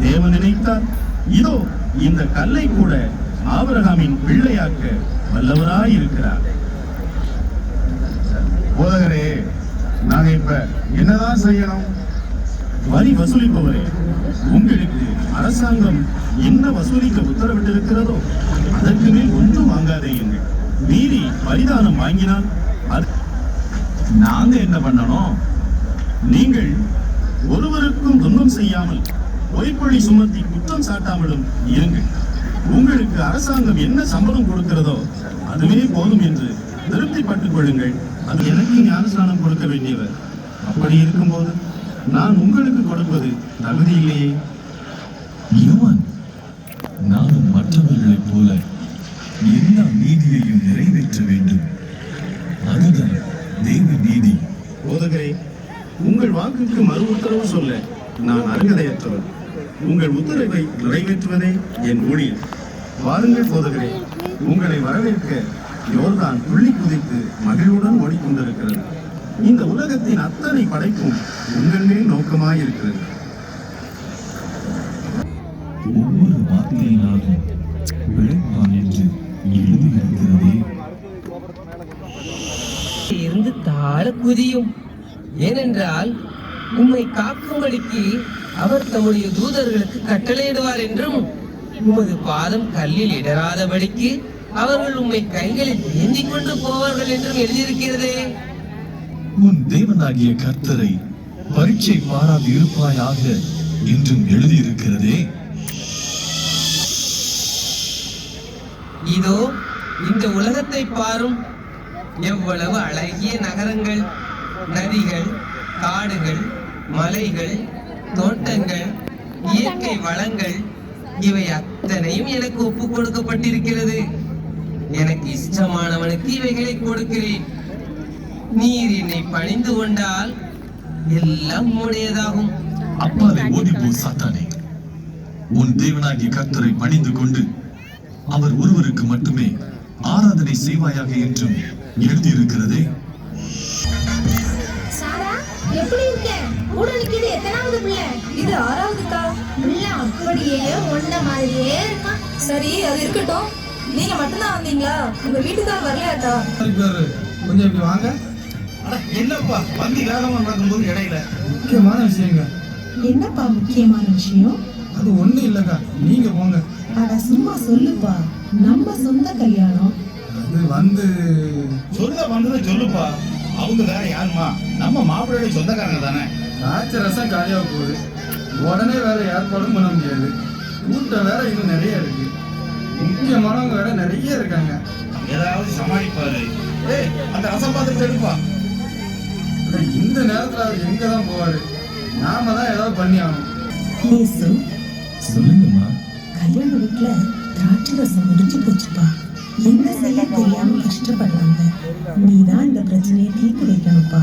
தேவன் நினைத்தார், இதோ இந்த கல்லை கூட ஆபிரகாமின் பிள்ளையாக்க வல்லவராயிருக்கிறார். போதகரே, நாங்க இப்ப என்னதான் செய்யணும்? வரி வசூலிப்பவரே, உங்களுக்கு அரசாங்கம் என்ன வசூலிக்க உத்தரவிட்டிருக்கிறதோ அதற்கு மேல் ஒன்றும் வாங்காதேயுங்கள். மீறி பரிதானம் வாங்கினால் நாங்க என்ன பண்ணணும்? நீங்கள் ஒருவருக்கும் துன்பம் செய்யாமல் பொய்ப்பொழி சுமத்தி குற்றம் சாட்டாமலும் இருங்கள். உங்களுக்கு அரசாங்கம் என்ன சம்பளம் கொடுக்கிறதோ அதுவே போதும் என்று திருப்திப்பட்டுக் கொள்ளுங்கள். அது எனக்கு ஞானஸ்நானம் கொடுக்க வேண்டியவர். அப்படி இருக்கும்போது நான் உங்களுக்கு கொடுப்பது தகுதி இல்லையே. யோவான், நானும் மற்றவர்களைப் போல எல்லா நீதியையும் நிறைவேற்ற வேண்டும். அதுதான் தேவ நீதி. போதகரே, உங்கள் வாக்குக்கு மறு உத்தரவு சொல்ல நான் அருகதையற்றவன். உங்கள் உத்தரவை நிறைவேற்றுவதே என் ஊழியம். வாருங்கள் போதகரே, உங்களை வரவேற்க யோர்தான் துள்ளி குதித்து மகிழ்வுடன் ஓடிக்கொண்டிருக்கிறது. இந்த உலகத்தின் அத்தனை படைப்பும் உங்கள் மேல் நோக்கமாயிருக்கிறது. ஒவ்வொரு வார்த்தையினாலும் பிழைப்பான் என்று எழுதியிருக்கிறதே. இருந்து தாழ குதியும். ஏனென்றால் உம்மை காக்கும்படிக்கு அவர் தம்முடைய தூதர்களுக்கு கட்டளையிடுவார் என்றும், உமது பாதம் கல்லில் இடராதபடிக்கு அவர்கள் உம்மை கைகளில் ஏந்தி கொண்டு போவார்கள் என்றும் எழுதியிருக்கிறதே. உன் தேவனாகிய கர்த்தரை பரீட்சை பாராது இருப்பாயாக என்றும் எழுதியிருக்கிறதே. இதோ இந்த உலகத்தை பாரும். எவ்வளவு அழகிய நகரங்கள், நதிகள், காடுகள், மலைகள், தோட்டங்கள், இயற்கை வளங்கள், இவை அத்தனையும் எனக்கு ஒப்பு கொடுக்கப்பட்டிருக்கிறது. எனக்கு இஷ்டமானவனுக்கு இவைகளை கொடுக்கிறேன். நீர் என்னை பணிந்து கொண்டால் எல்லாம் உம்முடையதாகும். அப்பாலே ஓடிப்போ சாத்தானே, உன் தேவனாகிய கர்த்தரை பணிந்து கொண்டு அவர் ஒருவருக்கு மட்டுமே ஆராதனை செய்வாயாக என்றும் எழுதியிருக்கிறதே. சாரா, எப்படி இருக்க? கூட நிக்குது எத்தனாவது பிள்ளை? இது 6வதுக்கா. பிள்ளை அப்படியே ஒன்ன மாதிரியே இருக்கான். சரி, அது இருக்கட்டும். நீங்க மட்டும்தான் வந்தீங்களா? உங்க வீட்டுக்காரர் வரலையாக்கா? கொஞ்சம் இப்படி வாங்க. என்னப்பா பந்தி வேகமா நடக்கும்போது இடையில முக்கியமான விஷயங்க. என்னப்பா முக்கியமான விஷயம்? அது ஒண்ணும் இல்லக்கா, நீங்க போங்க. அட சும்மா சொல்லுப்பா, நம்ம சொந்த கல்யாணம். அது சொல்ல வந்ததை சொல்லுப்பா. அவங்க வேற யாருமா? நம்ம மாப்பிள்ளையோட சொந்தக்காரங்க தானே. ராஜ ரசம் காலியாக போகுது. உடனே வேற ஏற்பாடும் பண்ண முடியாது. கூட்டம் வேற இன்னும் நிறைய இருக்கு. முக்கியமானவங்க வேற நிறைய இருக்காங்க. ஏதாவது சமாளிப்பாரு. அந்த ரசம் பாத்திரத்தை எடுப்பா. இந்த நேரத்துல அவர் எங்க தான் போவாரு? நாம தான் ஏதாவது பண்ணி ஆகணும். சொல்லுங்கம்மா. கல்யாண வீட்டுல திராட்சை ரசம் முடிஞ்சு போச்சுப்பா. என்ன செய்ய தெரியாம கஷ்டப்படுறாங்க. நீதான் இந்த பிரச்சனையை தீர்த்து வைக்கணும்ப்பா.